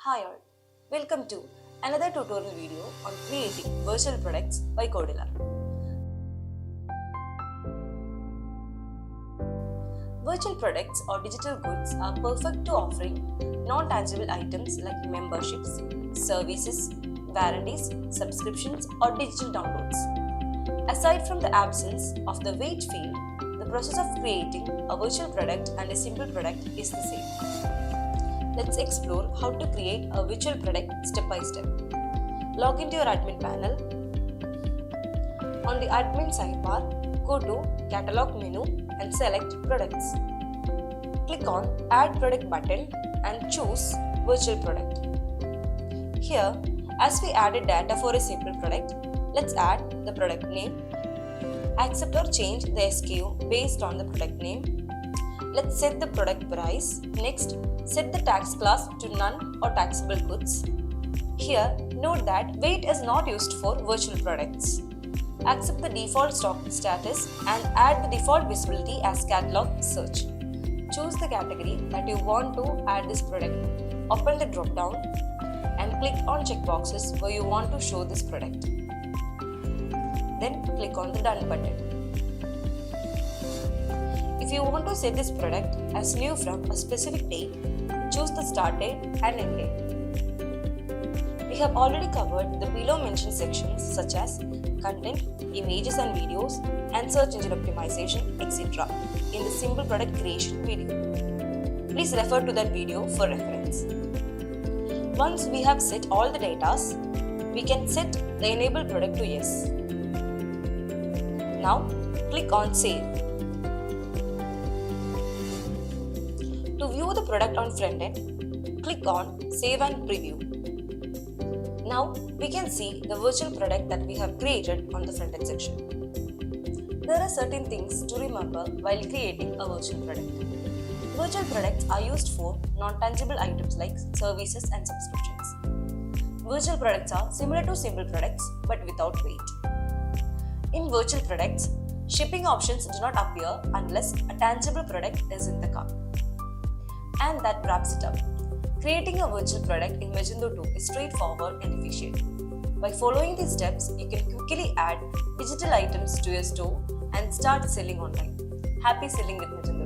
Hi all, welcome to another tutorial video on creating virtual products by Codilar. Virtual products or digital goods are perfect to offering non-tangible items like memberships, services, warranties, subscriptions or digital downloads. Aside from the absence of the wait field, the process of creating a virtual product and a simple product is the same. Let's explore how to create a virtual product step by step. Log into your admin panel. On the admin sidebar, go to Catalog menu and select Products. Click on Add Product button and choose Virtual Product. Here, as we added data for a simple product, let's add the product name. Accept or change the SKU based on the product name. Let's set the product price. Next, set the tax class to none or taxable goods. Here, note that weight is not used for virtual products. Accept the default stock status and add the default visibility as catalog search. Choose the category that you want to add this product. Open the drop down and click on checkboxes where you want to show this product. Then click on the Done button. If you want to set this product as new from a specific date, choose the start date and end date. We have already covered the below mentioned sections such as content, images and videos, and search engine optimization, etc. in the simple product creation video. Please refer to that video for reference. Once we have set all the data, we can set the enable product to yes. Now click on Save. To view the product on front end, click on Save and Preview. Now we can see the virtual product that we have created on the front end section. There are certain things to remember while creating a virtual product. Virtual products are used for non-tangible items like services and subscriptions. Virtual products are similar to simple products but without weight. In virtual products, shipping options do not appear unless a tangible product is in the cart. And that wraps it up. Creating a virtual product in Magento 2 is straightforward and efficient. By following these steps, you can quickly add digital items to your store and start selling online. Happy selling with Magento 2.